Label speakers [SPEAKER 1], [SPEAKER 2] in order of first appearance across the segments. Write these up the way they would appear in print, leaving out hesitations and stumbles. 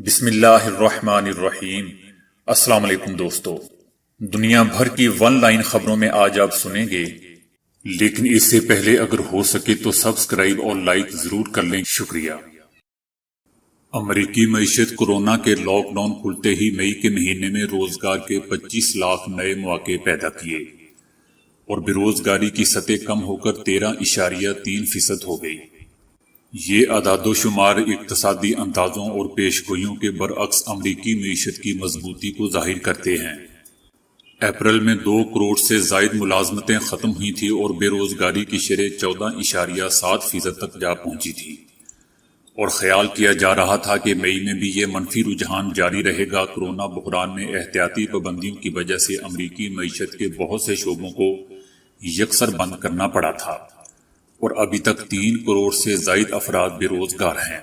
[SPEAKER 1] بسم اللہ الرحمن الرحیم۔ السلام علیکم دوستو، دنیا بھر کی ون لائن خبروں میں آج آپ سنیں گے، لیکن اس سے پہلے اگر ہو سکے تو سبسکرائب اور لائک ضرور کر لیں، شکریہ۔ امریکی معیشت کورونا کے لاک ڈاؤن کھلتے ہی مئی کے مہینے میں روزگار کے 25 لاکھ نئے مواقع پیدا کیے اور بے روزگاری کی سطح کم ہو کر 13.3% ہو گئی۔ یہ اعداد و شمار اقتصادی اندازوں اور پیش گوئیوں کے برعکس امریکی معیشت کی مضبوطی کو ظاہر کرتے ہیں۔ اپریل میں 2 کروڑ سے زائد ملازمتیں ختم ہوئی تھیں اور بے روزگاری کی شرح 14.7% تک جا پہنچی تھی، اور خیال کیا جا رہا تھا کہ مئی میں بھی یہ منفی رجحان جاری رہے گا۔ کورونا بحران میں احتیاطی پابندیوں کی وجہ سے امریکی معیشت کے بہت سے شعبوں کو یکسر بند کرنا پڑا تھا، اور ابھی تک 3 کروڑ سے زائد افراد بے روزگار ہیں۔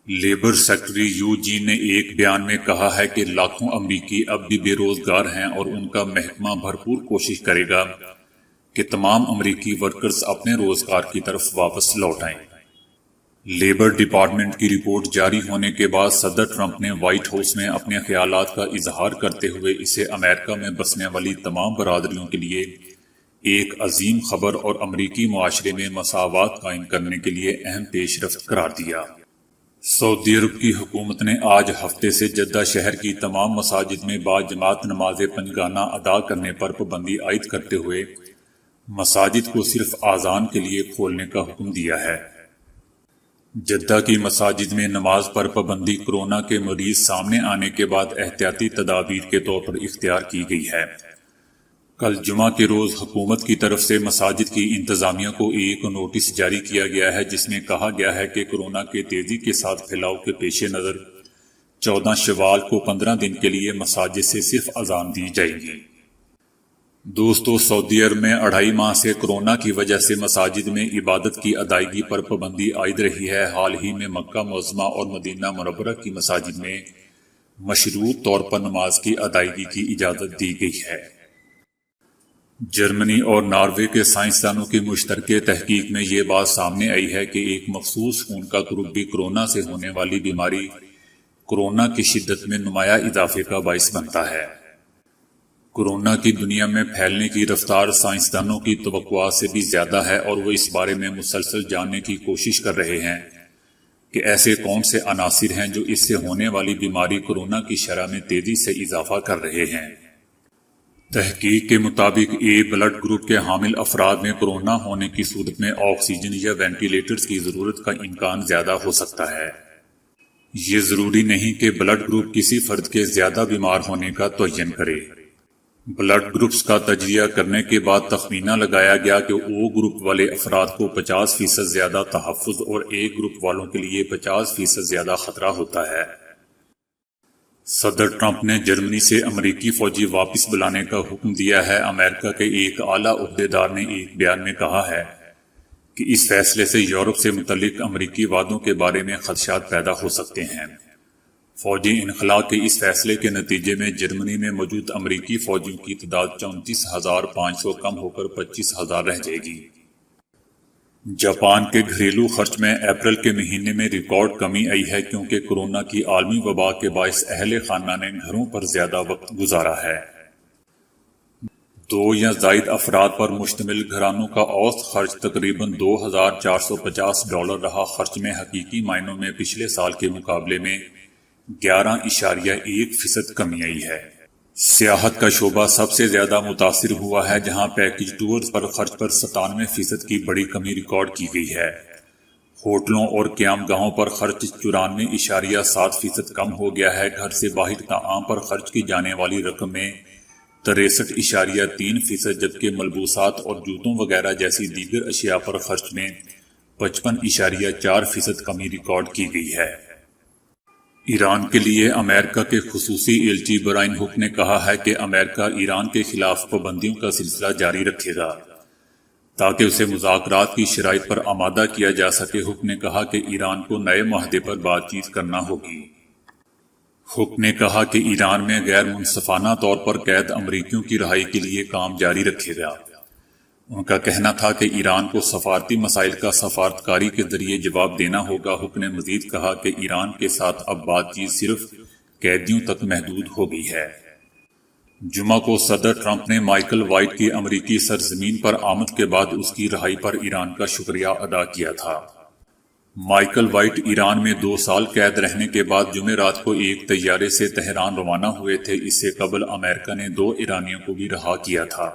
[SPEAKER 1] لیبر سیکرٹری یو جین نے ایک بیان میں کہا ہے کہ لاکھوں امریکی اب بھی بے روزگار ہیں اور ان کا محکمہ بھرپور کوشش کرے گا کہ تمام امریکی ورکرز اپنے روزگار کی طرف واپس لوٹ آئیں۔ لیبر ڈپارٹمنٹ کی رپورٹ جاری ہونے کے بعد صدر ٹرمپ نے وائٹ ہاؤس میں اپنے خیالات کا اظہار کرتے ہوئے اسے امریکہ میں بسنے والی تمام برادریوں کے لیے ایک عظیم خبر اور امریکی معاشرے میں مساوات قائم کرنے کے لیے اہم پیش رفت قرار دیا۔ سعودی عرب کی حکومت نے آج ہفتے سے جدہ شہر کی تمام مساجد میں باجماعت نماز پنجگانہ ادا کرنے پر پابندی عائد کرتے ہوئے مساجد کو صرف اذان کے لیے کھولنے کا حکم دیا ہے۔ جدہ کی مساجد میں نماز پر پابندی کورونا کے مریض سامنے آنے کے بعد احتیاطی تدابیر کے طور پر اختیار کی گئی ہے۔ کل جمعہ کے روز حکومت کی طرف سے مساجد کی انتظامیہ کو ایک نوٹس جاری کیا گیا ہے، جس میں کہا گیا ہے کہ کورونا کے تیزی کے ساتھ پھیلاؤ کے پیش نظر 14 شوال کو 15 دن کے لیے مساجد سے صرف اذان دی جائے گی۔ دوستو، سعودی عرب میں 2.5 ماہ سے کورونا کی وجہ سے مساجد میں عبادت کی ادائیگی پر پابندی عائد رہی ہے۔ حال ہی میں مکہ معظمہ اور مدینہ منورہ کی مساجد میں مشروط طور پر نماز کی ادائیگی کی اجازت دی گئی ہے۔ جرمنی اور ناروے کے سائنسدانوں کی مشترکہ تحقیق میں یہ بات سامنے آئی ہے کہ ایک مخصوص خون کا گروپ بھی کورونا سے ہونے والی بیماری کورونا کی شدت میں نمایاں اضافے کا باعث بنتا ہے۔ کورونا کی دنیا میں پھیلنے کی رفتار سائنسدانوں کی توقعات سے بھی زیادہ ہے، اور وہ اس بارے میں مسلسل جاننے کی کوشش کر رہے ہیں کہ ایسے کون سے عناصر ہیں جو اس سے ہونے والی بیماری کورونا کی شرح میں تیزی سے اضافہ کر رہے ہیں۔ تحقیق کے مطابق اے بلڈ گروپ کے حامل افراد میں کورونا ہونے کی صورت میں آکسیجن یا وینٹیلیٹرز کی ضرورت کا امکان زیادہ ہو سکتا ہے۔ یہ ضروری نہیں کہ بلڈ گروپ کسی فرد کے زیادہ بیمار ہونے کا تعین کرے۔ بلڈ گروپس کا تجزیہ کرنے کے بعد تخمینہ لگایا گیا کہ او گروپ والے افراد کو 50% زیادہ تحفظ اور اے گروپ والوں کے لیے 50% زیادہ خطرہ ہوتا ہے۔ صدر ٹرمپ نے جرمنی سے امریکی فوجی واپس بلانے کا حکم دیا ہے۔ امریکہ کے ایک اعلیٰ عہدیدار نے ایک بیان میں کہا ہے کہ اس فیصلے سے یورپ سے متعلق امریکی وعدوں کے بارے میں خدشات پیدا ہو سکتے ہیں۔ فوجی انخلاء کے اس فیصلے کے نتیجے میں جرمنی میں موجود امریکی فوجیوں کی تعداد 34,500 کم ہو کر 25,000 رہ جائے گی۔ جاپان کے گھریلو خرچ میں اپریل کے مہینے میں ریکارڈ کمی آئی ہے، کیونکہ کورونا کی عالمی وبا کے باعث اہل خانہ نے گھروں پر زیادہ وقت گزارا ہے۔ 2 یا زائد افراد پر مشتمل گھرانوں کا اوسط خرچ تقریباً $2,450 رہا۔ خرچ میں حقیقی معنوں میں پچھلے سال کے مقابلے میں 11.1% کمی آئی ہے۔ سیاحت کا شعبہ سب سے زیادہ متاثر ہوا ہے، جہاں پیکج ٹورز پر خرچ پر 97% کی بڑی کمی ریکارڈ کی گئی ہے۔ ہوٹلوں اور قیام گاہوں پر خرچ 94.7% کم ہو گیا ہے۔ گھر سے باہر طعام پر خرچ کی جانے والی رقم میں 63.3%، جبکہ ملبوسات اور جوتوں وغیرہ جیسی دیگر اشیاء پر خرچ میں 55.4% کمی ریکارڈ کی گئی ہے۔ ایران کے لیے امریکہ کے خصوصی ایلچی برائن ہک نے کہا ہے کہ امریکہ ایران کے خلاف پابندیوں کا سلسلہ جاری رکھے گا تاکہ اسے مذاکرات کی شرائط پر آمادہ کیا جا سکے۔ ہک نے کہا کہ ایران کو نئے معاہدے پر بات چیت کرنا ہوگی۔ ہک نے کہا کہ ایران میں غیر منصفانہ طور پر قید امریکیوں کی رہائی کے لیے کام جاری رکھے گا۔ ان کا کہنا تھا کہ ایران کو سفارتی مسائل کا سفارتکاری کے ذریعے جواب دینا ہوگا۔ حکم نے مزید کہا کہ ایران کے ساتھ اب بات چیت صرف قیدیوں تک محدود ہو گئی ہے۔ جمعہ کو صدر ٹرمپ نے مائیکل وائٹ کی امریکی سرزمین پر آمد کے بعد اس کی رہائی پر ایران کا شکریہ ادا کیا تھا۔ مائیکل وائٹ ایران میں 2 سال قید رہنے کے بعد جمعرات کو ایک طیارے سے تہران روانہ ہوئے تھے۔ اس سے قبل امریکہ نے 2 ایرانیوں کو بھی رہا کیا تھا۔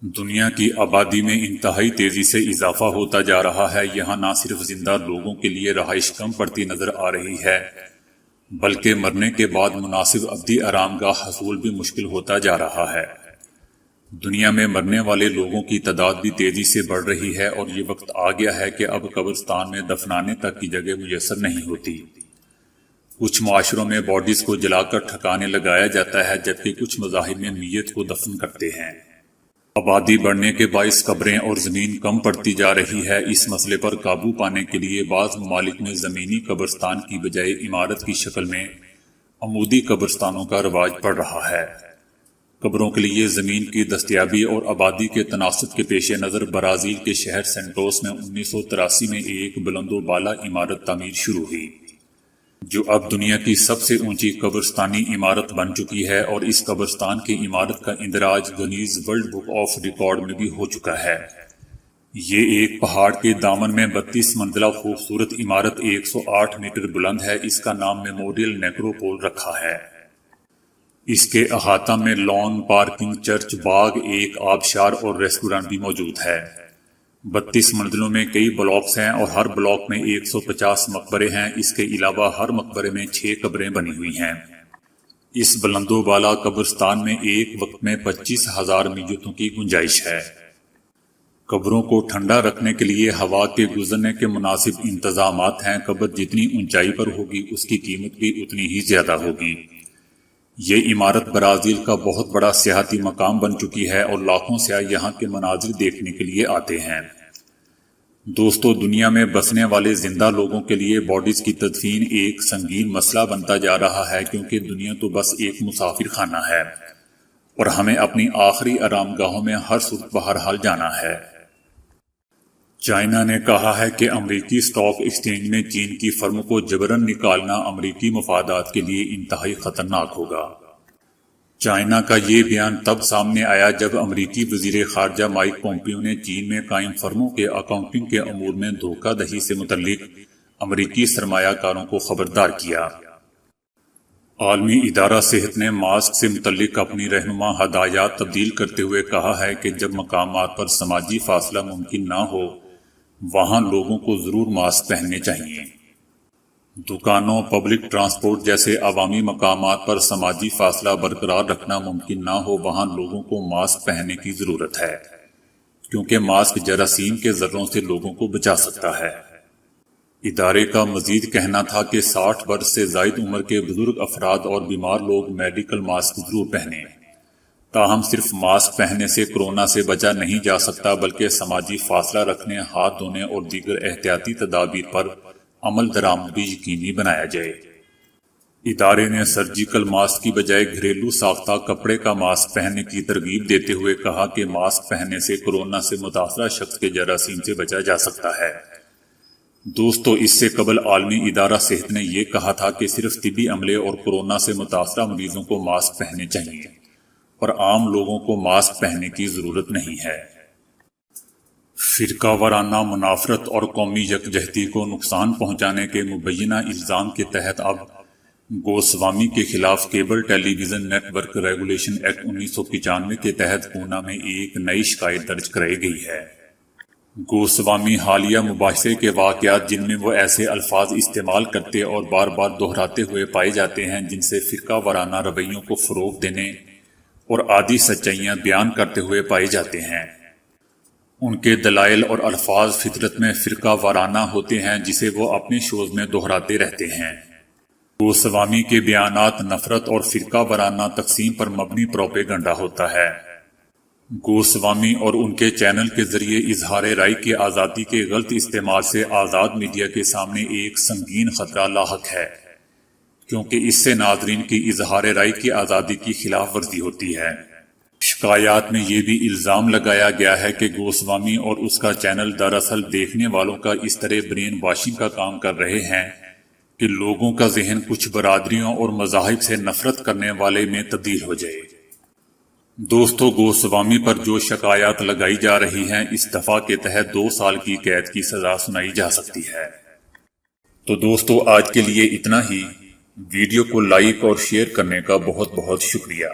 [SPEAKER 1] دنیا کی آبادی میں انتہائی تیزی سے اضافہ ہوتا جا رہا ہے۔ یہاں نہ صرف زندہ لوگوں کے لیے رہائش کم پڑتی نظر آ رہی ہے، بلکہ مرنے کے بعد مناسب ابدی آرام گاہ حصول بھی مشکل ہوتا جا رہا ہے۔ دنیا میں مرنے والے لوگوں کی تعداد بھی تیزی سے بڑھ رہی ہے اور یہ وقت آ گیا ہے کہ اب قبرستان میں دفنانے تک کی جگہ میسر نہیں ہوتی۔ کچھ معاشروں میں باڈیز کو جلا کر ٹھکانے لگایا جاتا ہے، جبکہ کچھ مذاہب میں میت کو دفن کرتے ہیں۔ آبادی بڑھنے کے باعث قبریں اور زمین کم پڑتی جا رہی ہے۔ اس مسئلے پر قابو پانے کے لیے بعض ممالک میں زمینی قبرستان کی بجائے عمارت کی شکل میں عمودی قبرستانوں کا رواج پڑ رہا ہے۔ قبروں کے لیے زمین کی دستیابی اور آبادی کے تناسب کے پیش نظر برازیل کے شہر سینٹوس میں 1983 میں ایک بلند و بالا عمارت تعمیر شروع ہوئی، جو اب دنیا کی سب سے اونچی قبرستانی عمارت بن چکی ہے، اور اس قبرستان کی عمارت کا اندراج Guinness world book of record میں بھی ہو چکا ہے۔ یہ ایک پہاڑ کے دامن میں 32 منزلہ خوبصورت عمارت 108 میٹر بلند ہے۔ اس کا نام میموریل نیکروپول رکھا ہے۔ اس کے احاطہ میں لان، پارکنگ، چرچ، باغ، ایک آبشار اور ریسٹورانٹ بھی موجود ہے۔ 32 منزلوں میں کئی بلاکس ہیں اور ہر بلاک میں 150 مقبرے ہیں۔ اس کے علاوہ ہر مقبرے میں 6 قبریں بنی ہوئی ہیں۔ اس بلند و بالا قبرستان میں ایک وقت میں 25,000 میتوں کی گنجائش ہے۔ قبروں کو ٹھنڈا رکھنے کے لیے ہوا کے گزرنے کے مناسب انتظامات ہیں۔ قبر جتنی اونچائی پر ہوگی اس کی قیمت بھی اتنی ہی زیادہ ہوگی۔ یہ عمارت برازیل کا بہت بڑا سیاحتی مقام بن چکی ہے اور لاکھوں سیاح یہاں کے مناظر دیکھنے کے لیے آتے ہیں۔ دوستو، دنیا میں بسنے والے زندہ لوگوں کے لیے باڈیز کی تدفین ایک سنگین مسئلہ بنتا جا رہا ہے، کیونکہ دنیا تو بس ایک مسافر خانہ ہے اور ہمیں اپنی آخری آرام گاہوں میں ہر صورت بہرحال جانا ہے۔ چائنا نے کہا ہے کہ امریکی اسٹاک ایکسچینج میں چین کی فرم کو جبراً نکالنا امریکی مفادات کے لیے انتہائی خطرناک ہوگا۔ چائنا کا یہ بیان تب سامنے آیا جب امریکی وزیر خارجہ مائک پومپیو نے چین میں قائم فرموں کے اکاؤنٹنگ کے امور میں دھوکہ دہی سے متعلق امریکی سرمایہ کاروں کو خبردار کیا۔ عالمی ادارہ صحت نے ماسک سے متعلق اپنی رہنما ہدایات تبدیل کرتے ہوئے کہا ہے کہ جب مقامات پر سماجی فاصلہ ممکن نہ ہو، وہاں لوگوں کو ضرور ماسک پہننے چاہیے۔ دکانوں، پبلک ٹرانسپورٹ جیسے عوامی مقامات پر سماجی فاصلہ برقرار رکھنا ممکن نہ ہو، وہاں لوگوں کو ماسک پہننے کی ضرورت ہے، کیونکہ ماسک جراثیم کے ذروں سے لوگوں کو بچا سکتا ہے۔ ادارے کا مزید کہنا تھا کہ 60 برس سے زائد عمر کے بزرگ افراد اور بیمار لوگ میڈیکل ماسک ضرور پہنیں۔ تاہم صرف ماسک پہننے سے کورونا سے بچا نہیں جا سکتا، بلکہ سماجی فاصلہ رکھنے، ہاتھ دھونے اور دیگر احتیاطی تدابیر پر عمل درآمد بھی یقینی بنایا جائے۔ ادارے نے سرجیکل ماسک کی بجائے گھریلو ساختہ کپڑے کا ماسک پہننے کی ترغیب دیتے ہوئے کہا کہ ماسک پہننے سے کورونا سے متاثرہ شخص کے جراثیم سے بچا جا سکتا ہے۔ دوستو، اس سے قبل عالمی ادارہ صحت نے یہ کہا تھا کہ صرف طبی عملے اور کورونا سے متاثرہ مریضوں کو ماسک پہننے چاہیے اور عام لوگوں کو ماسک پہننے کی ضرورت نہیں ہے۔ فرقہ وارانہ منافرت اور قومی یکجہتی کو نقصان پہنچانے کے مبینہ الزام کے تحت اب گوسوامی کے خلاف cable television network regulation act 1995 کے تحت پونا میں ایک نئی شکایت درج کرائی گئی ہے۔ گوسوامی حالیہ مباحثے کے واقعات جن میں وہ ایسے الفاظ استعمال کرتے اور بار بار دہراتے ہوئے پائے جاتے ہیں جن سے فرقہ وارانہ رویوں کو فروغ دینے اور آدھی سچائیاں بیان کرتے ہوئے پائے جاتے ہیں، ان کے دلائل اور الفاظ فطرت میں فرقہ وارانہ ہوتے ہیں جسے وہ اپنے شوز میں دہراتے رہتے ہیں۔ گوسوامی کے بیانات نفرت اور فرقہ وارانہ تقسیم پر مبنی پروپیگنڈا ہوتا ہے۔ گوسوامی اور ان کے چینل کے ذریعے اظہار رائے کی آزادی کے غلط استعمال سے آزاد میڈیا کے سامنے ایک سنگین خطرہ لاحق ہے، کیونکہ اس سے ناظرین کی اظہار رائے کی آزادی کی خلاف ورزی ہوتی ہے۔ شکایات میں یہ بھی الزام لگایا گیا ہے کہ گوسوامی اور اس کا چینل دراصل دیکھنے والوں کا اس طرح برین واشنگ کا کام کر رہے ہیں کہ لوگوں کا ذہن کچھ برادریوں اور مذاہب سے نفرت کرنے والے میں تبدیل ہو جائے۔ دوستو، گوسوامی پر جو شکایات لگائی جا رہی ہیں، اس دفعہ کے تحت 2 سال کی قید کی سزا سنائی جا سکتی ہے۔ تو دوستو، آج کے لیے اتنا ہی۔ ویڈیو کو لائک اور شیئر کرنے کا بہت بہت شکریہ۔